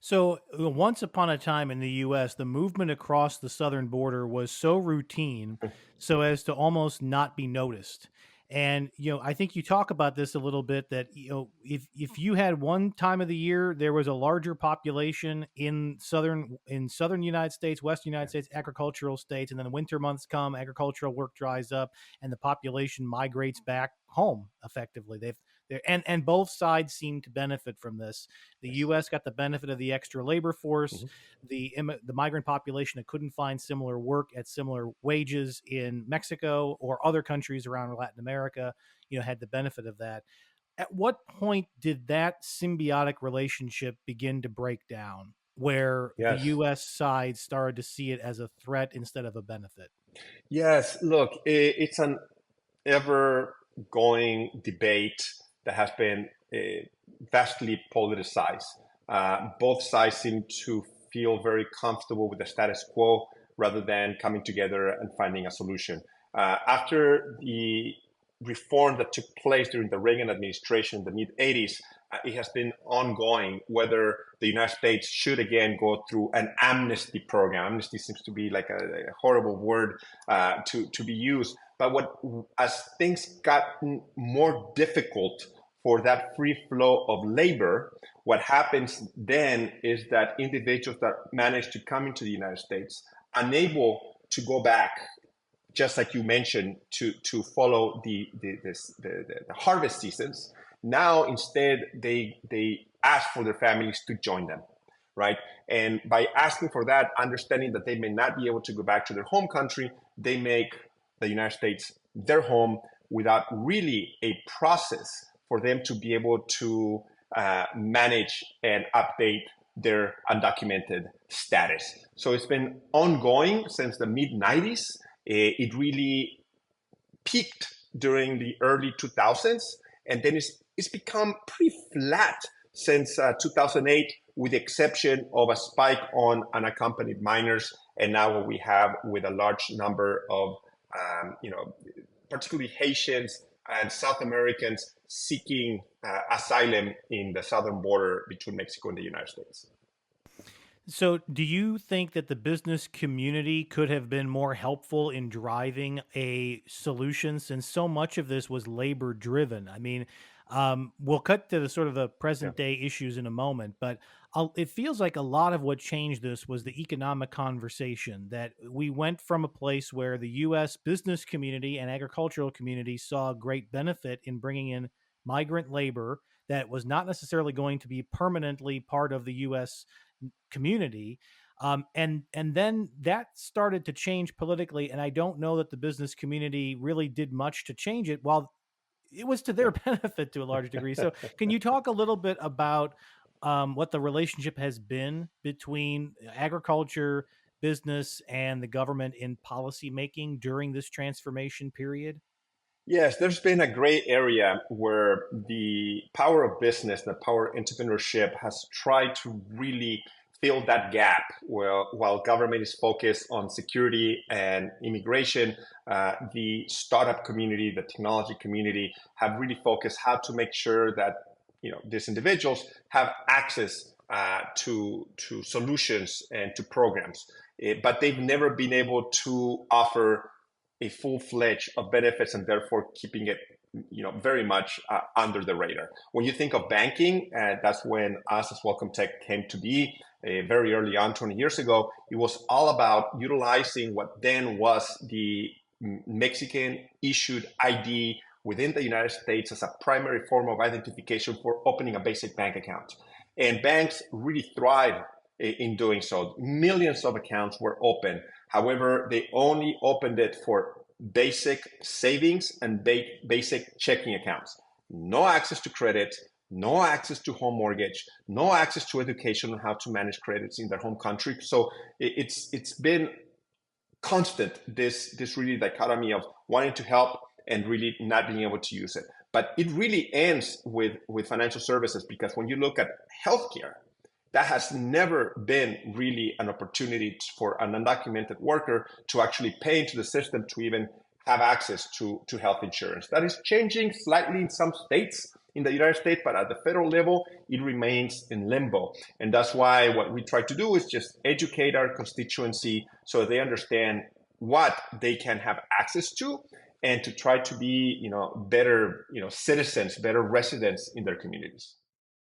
So, once upon a time in the US, the movement across the southern border was so routine so as to almost not be noticed. And, I think you talk about this a little bit that, if you had one time of the year there was a larger population in southern United States, western United States, agricultural states, and then the winter months come, agricultural work dries up, and the population migrates back home effectively. And both sides seem to benefit from this. The Yes. U.S. got the benefit of the extra labor force. Mhm. The migrant population that couldn't find similar work at similar wages in Mexico or other countries around Latin America, had the benefit of that. At what point did that symbiotic relationship begin to break down, where the Yes. U.S. side started to see it as a threat instead of a benefit? Yes. Look, it's an ever going debate that has been vastly politicized. Both sides seem to feel very comfortable with the status quo rather than coming together and finding a solution. After the reform that took place during the Reagan administration in the mid 80s, it has been ongoing whether the United States should again go through an amnesty program. Amnesty seems to be like a horrible word to be used. But as things got more difficult for that free flow of labor, what happens then is that individuals that manage to come into the United States, unable to go back, just like you mentioned, to follow the harvest seasons. Now instead they ask for their families to join them, right? And by asking for that, understanding that they may not be able to go back to their home country, they make the United States their home without really a process for them to be able to manage and update their undocumented status. So it's been ongoing since the mid 90s. It really peaked during the early 2000s, and then it's become pretty flat since 2008, with the exception of a spike on unaccompanied minors, and now what we have with a large number of, particularly Haitians and South Americans seeking asylum in the southern border between Mexico and the United States. So, do you think that the business community could have been more helpful in driving a solution since so much of this was labor driven? I mean, we'll cut to the sort of the Yeah. present day issues in a moment, but it feels like a lot of what changed this was the economic conversation that we went from a place where the U.S. business community and agricultural community saw great benefit in bringing in migrant labor that was not necessarily going to be permanently part of the U.S. community. And then that started to change politically, and I don't know that the business community really did much to change it. While it was to their Yeah. benefit to a large degree. So, can you talk a little bit about what the relationship has been between agriculture, business, and the government in policy making during this transformation period? Yes, there's been a gray area where the power of business, the power of entrepreneurship has tried to really fill that gap. Well, while government is focused on security and immigration, the startup community, the technology community have really focused how to make sure that these individuals have access to solutions and to programs. But they've never been able to offer a full fledged of benefits, and therefore keeping it very much under the radar. When you think of banking, that's when us as Welcome Tech came to be very early on, 20 years ago. It was all about utilizing what then was the Mexican issued ID within the United States as a primary form of identification for opening a basic bank account. And banks really thrive in doing so. Millions of accounts were open. However, they only opened it for basic savings and basic checking accounts. No access to credit, no access to home mortgage, no access to education on how to manage credits in their home country. So it's been constant, this really dichotomy of wanting to help and really not being able to use it. But it really ends with financial services, because when you look at healthcare, that has never been really an opportunity for an undocumented worker to actually pay into the system to even have access to health insurance. That is changing slightly in some states, in the United States, but at the federal level, it remains in limbo. And that's why what we try to do is just educate our constituency so they understand what they can have access to, and to try to be, better, citizens, better residents in their communities.